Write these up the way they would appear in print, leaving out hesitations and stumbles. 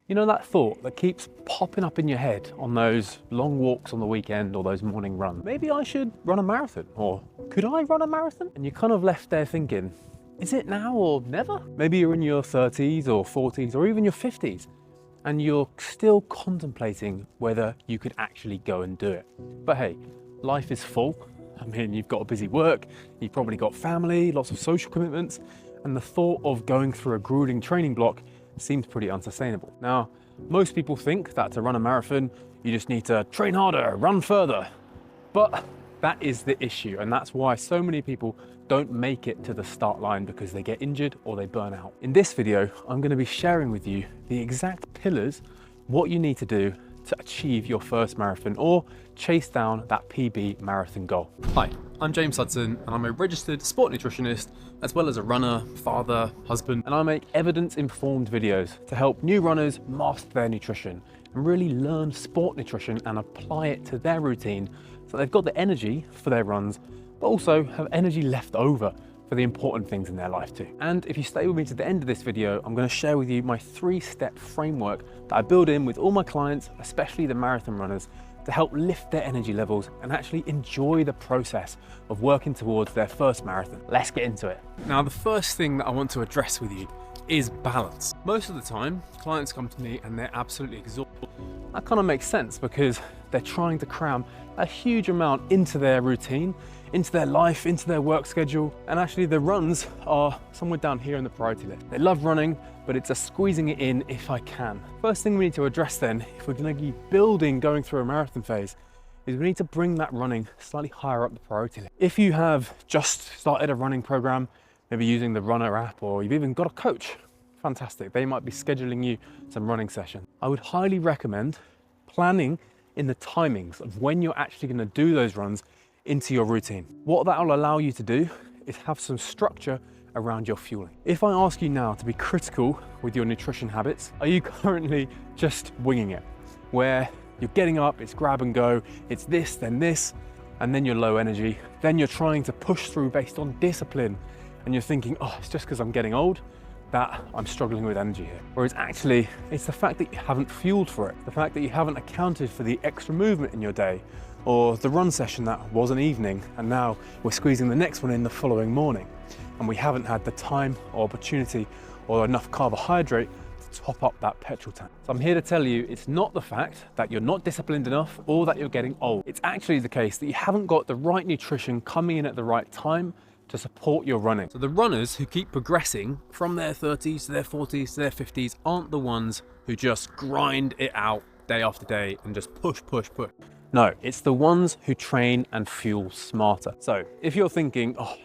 You know that thought that keeps popping up in your head on those long walks on the weekend or those morning runs? Maybe I should run a marathon, or could I run a marathon? And you're kind of left there thinking, is it now or never? Maybe you're in your 30s or 40s or even your 50s and you're still contemplating whether you could actually go and do it. But hey, life is full. I mean, you've got a busy work, you've probably got family, lots of social commitments, and the thought of going through a grueling training block seems pretty unsustainable. Now, most people think that to run a marathon, you just need to train harder, run further. But that is the issue, and that's why so many people don't make it to the start line because they get injured or they burn out. In this video, I'm going to be sharing with you the exact pillars, what you need to do to achieve your first marathon or chase down that PB marathon goal. Hi, I'm James Hudson and I'm a registered sport nutritionist as well as a runner, father, husband, and I make evidence-informed videos to help new runners master their nutrition and really learn sport nutrition and apply it to their routine so they've got the energy for their runs but also have energy left over for the important things in their life too. And if you stay with me to the end of this video, I'm going to share with you my 3-step framework that I build in with all my clients, especially the marathon runners, to help lift their energy levels and actually enjoy the process of working towards their first marathon. Let's get into it. Now, the first thing that I want to address with you is balance. Most of the time, clients come to me and they're absolutely exhausted. That kind of makes sense because they're trying to cram a huge amount into their routine, into their life, into their work schedule, and actually the runs are somewhere down here in the priority list. They love running, but it's a squeezing it in if I can. First thing we need to address then, if we're going to be building going through a marathon phase, is we need to bring that running slightly higher up the priority list. If you have just started a running program, maybe using the Runner app, or you've even got a coach, fantastic. They might be scheduling you some running sessions. I would highly recommend planning in the timings of when you're actually going to do those runs into your routine. What that will allow you to do is have some structure around your fueling. If I ask you now to be critical with your nutrition habits, are you currently just winging it? Where you're getting up, it's grab and go, it's this, and then you're low energy, then you're trying to push through based on discipline, and you're thinking, oh, it's just because I'm getting old that I'm struggling with energy here. Whereas actually, it's the fact that you haven't fueled for it, the fact that you haven't accounted for the extra movement in your day, or the run session that was an evening and now we're squeezing the next one in the following morning and we haven't had the time or opportunity or enough carbohydrate to top up that petrol tank. So I'm here to tell you it's not the fact that you're not disciplined enough or that you're getting old. It's actually the case that you haven't got the right nutrition coming in at the right time to support your running. So the runners who keep progressing from their 30s to their 40s to their 50s aren't the ones who just grind it out day after day and just push. No, it's the ones who train and fuel smarter. So if you're thinking, oh,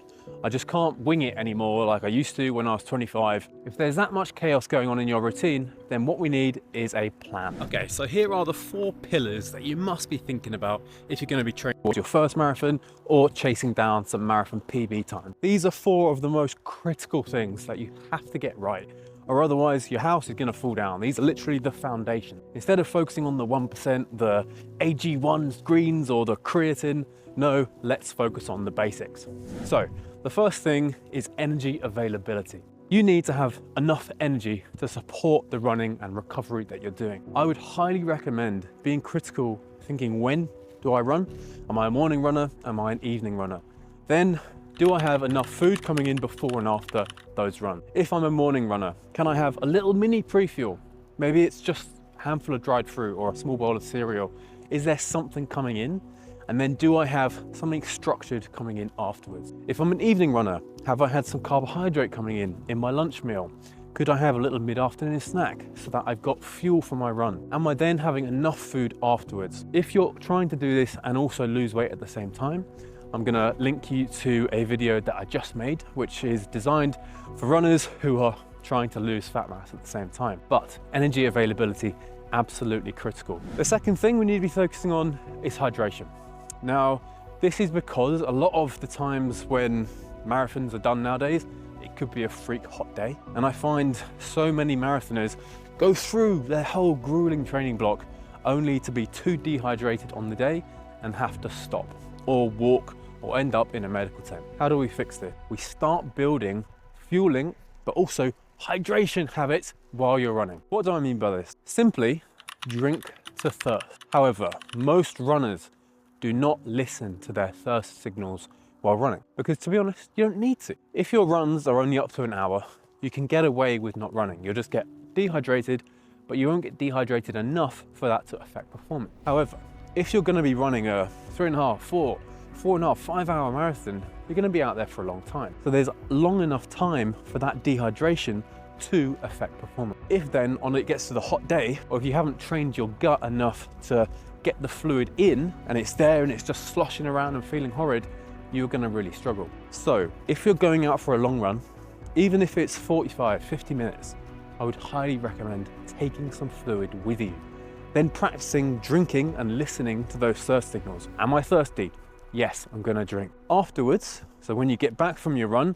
I just can't wing it anymore like I used to when I was 25, if there's that much chaos going on in your routine, then what we need is a plan. Okay, so here are the 4 pillars that you must be thinking about if you're going to be training towards your first marathon or chasing down some marathon PB time. These are 4 of the most critical things that you have to get right, or otherwise your house is going to fall down. These are literally the foundation. Instead of focusing on the 1%, the AG1 greens or the creatine, no, let's focus on the basics. So the first thing is energy availability. You need to have enough energy to support the running and recovery that you're doing. I would highly recommend being critical, thinking, when do I run? Am I a morning runner? Am I an evening runner? Then, do I have enough food coming in before and after those runs? If I'm a morning runner, can I have a little mini pre-fuel? Maybe it's just a handful of dried fruit or a small bowl of cereal. Is there something coming in? And then do I have something structured coming in afterwards? If I'm an evening runner, have I had some carbohydrate coming in my lunch meal? Could I have a little mid-afternoon snack so that I've got fuel for my run? Am I then having enough food afterwards? If you're trying to do this and also lose weight at the same time, I'm gonna link you to a video that I just made, which is designed for runners who are trying to lose fat mass at the same time. But energy availability, absolutely critical. The second thing we need to be focusing on is hydration. Now, this is because a lot of the times when marathons are done nowadays, it could be a freak hot day. And I find so many marathoners go through their whole grueling training block only to be too dehydrated on the day and have to stop or walk or end up in a medical tent. How do we fix this? We start building fueling, but also hydration habits while you're running. What do I mean by this? Simply drink to thirst. However, most runners do not listen to their thirst signals while running, because to be honest, you don't need to. If your runs are only up to an hour, you can get away with not running. You'll just get dehydrated, but you won't get dehydrated enough for that to affect performance. However, if you're going to be running a 3.5, 4.5, 5 hour marathon, you're going to be out there for a long time. So there's long enough time for that dehydration to affect performance. If then on it gets to the hot day, or if you haven't trained your gut enough to get the fluid in and it's there and it's just sloshing around and feeling horrid, you're going to really struggle. So if you're going out for a long run, even if it's 45, 50 minutes, I would highly recommend taking some fluid with you. Then practicing drinking and listening to those thirst signals. Am I thirsty? Yes, I'm going to drink. Afterwards, so when you get back from your run,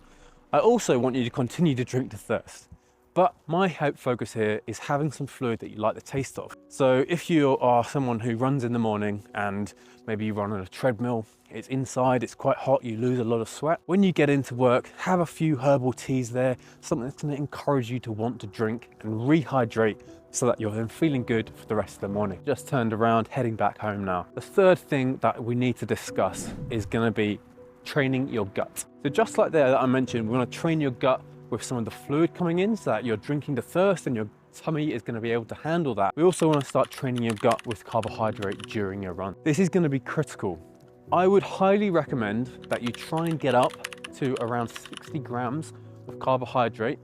I also want you to continue to drink to thirst. But my focus here is having some fluid that you like the taste of. So if you are someone who runs in the morning and maybe you run on a treadmill, it's inside, it's quite hot, you lose a lot of sweat. When you get into work, have a few herbal teas there, something that's going to encourage you to want to drink and rehydrate so that you're then feeling good for the rest of the morning. Just turned around, heading back home now. The third thing that we need to discuss is going to be training your gut. So just like there that I mentioned, we're going to train your gut with some of the fluid coming in so that you're drinking to thirst and your tummy is going to be able to handle that. We also want to start training your gut with carbohydrate during your run. This is going to be critical. I would highly recommend that you try and get up to around 60 grams of carbohydrate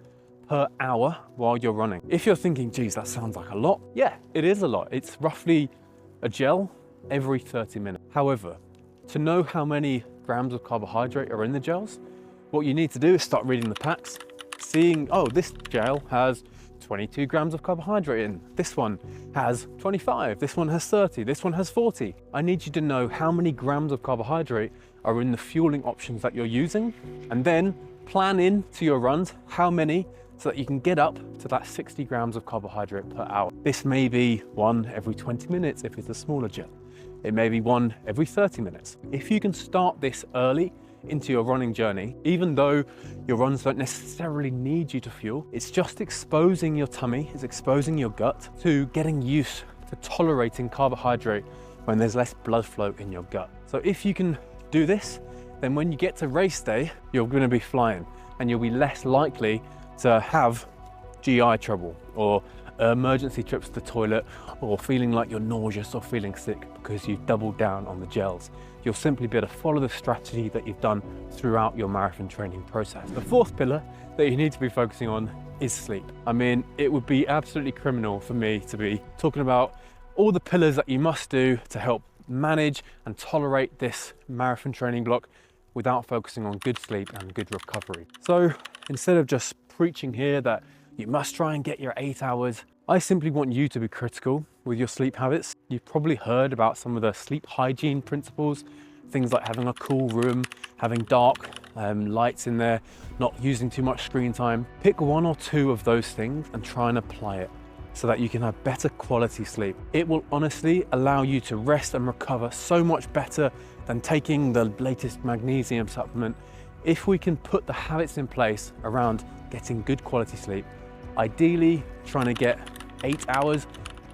per hour while you're running. If you're thinking, geez, that sounds like a lot. Yeah, it is a lot. It's roughly a gel every 30 minutes. However, to know how many grams of carbohydrate are in the gels, what you need to do is start reading the packs, seeing, oh, this gel has 22 grams of carbohydrate in. This one has 25, this one has 30, this one has 40. I need you to know how many grams of carbohydrate are in the fueling options that you're using, and then plan into your runs how many so that you can get up to that 60 grams of carbohydrate per hour. This may be one every 20 minutes if it's a smaller gel. It may be one every 30 minutes. If you can start this early into your running journey, even though your runs don't necessarily need you to fuel, it's just exposing your tummy, it's exposing your gut to getting used to tolerating carbohydrate when there's less blood flow in your gut. So if you can do this, then when you get to race day, you're going to be flying and you'll be less likely to have GI trouble or emergency trips to the toilet or feeling like you're nauseous or feeling sick because you've doubled down on the gels. You'll simply be able to follow the strategy that you've done throughout your marathon training process. The fourth pillar that you need to be focusing on is sleep. I mean, it would be absolutely criminal for me to be talking about all the pillars that you must do to help manage and tolerate this marathon training block without focusing on good sleep and good recovery. So instead of just preaching here that you must try and get your 8 hours, I simply want you to be critical with your sleep habits. You've probably heard about some of the sleep hygiene principles, things like having a cool room, having dark lights in there, not using too much screen time. Pick one or two of those things and try and apply it so that you can have better quality sleep. It will honestly allow you to rest and recover so much better than taking the latest magnesium supplement. If we can put the habits in place around getting good quality sleep, ideally trying to get 8 hours,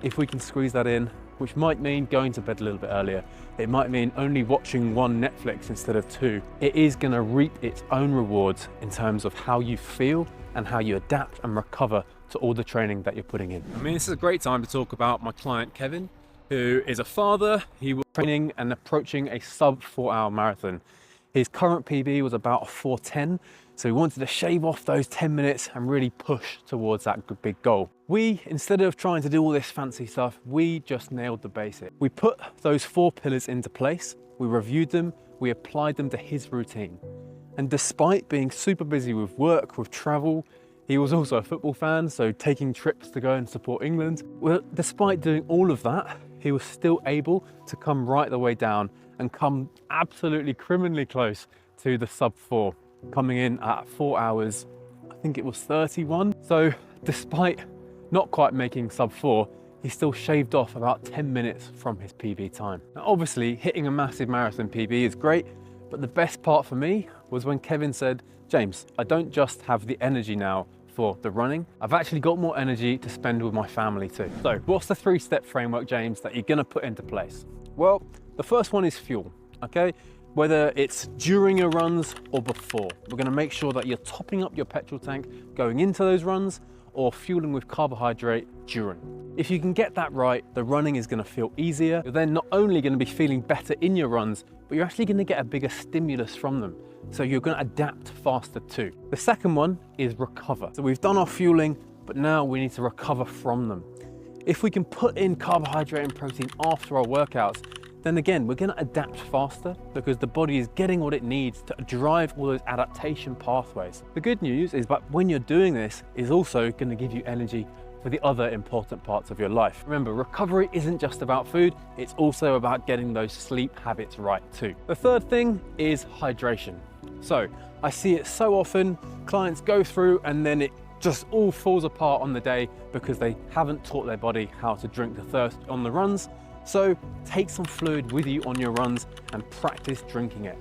if we can squeeze that in, which might mean going to bed a little bit earlier. It might mean only watching one Netflix instead of two. It is going to reap its own rewards in terms of how you feel and how you adapt and recover to all the training that you're putting in. I mean, this is a great time to talk about my client, Kevin, who is a father. He was training and approaching a sub 4 hour marathon. His current PB was about a 4:10. So he wanted to shave off those 10 minutes and really push towards that big goal. We, instead of trying to do all this fancy stuff, we just nailed the basics. We put those 4 pillars into place, we reviewed them, we applied them to his routine. And despite being super busy with work, with travel, he was also a football fan, so taking trips to go and support England. Well, despite doing all of that, he was still able to come right the way down and come absolutely criminally close to the sub 4. Coming in at 4 hours, I think it was 31. So despite not quite making sub 4, he still shaved off about 10 minutes from his PB time. Now, obviously hitting a massive marathon PB is great, but the best part for me was when Kevin said, James, I don't just have the energy now for the running, I've actually got more energy to spend with my family too. So what's the 3-step framework, James, that you're gonna put into place? Well, the first one is fuel, okay? Whether it's during your runs or before, we're gonna make sure that you're topping up your petrol tank going into those runs or fueling with carbohydrate during. If you can get that right, the running is gonna feel easier. You're then not only gonna be feeling better in your runs, but you're actually gonna get a bigger stimulus from them. So you're gonna adapt faster too. The second one is recover. So we've done our fueling, but now we need to recover from them. If we can put in carbohydrate and protein after our workouts, then again, we're gonna adapt faster because the body is getting what it needs to drive all those adaptation pathways. The good news is that when you're doing this, is also gonna give you energy for the other important parts of your life. Remember, recovery isn't just about food, it's also about getting those sleep habits right too. The third thing is hydration. So I see it so often, clients go through and then it just all falls apart on the day because they haven't taught their body how to drink to thirst on the runs. So take some fluid with you on your runs and practice drinking it.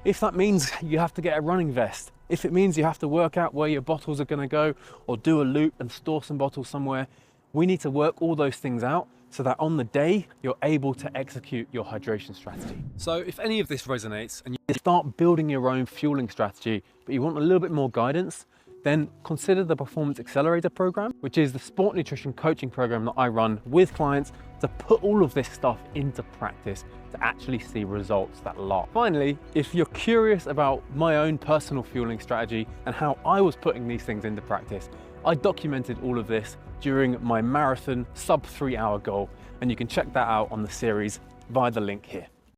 If that means you have to get a running vest, if it means you have to work out where your bottles are gonna go or do a loop and store some bottles somewhere, we need to work all those things out so that on the day, you're able to execute your hydration strategy. So if any of this resonates and you start building your own fueling strategy, but you want a little bit more guidance, then consider the Performance Accelerator program, which is the sport nutrition coaching program that I run with clients to put all of this stuff into practice to actually see results that last. Finally, if you're curious about my own personal fueling strategy and how I was putting these things into practice, I documented all of this during my marathon sub 3 hour goal, and you can check that out on the series via the link here.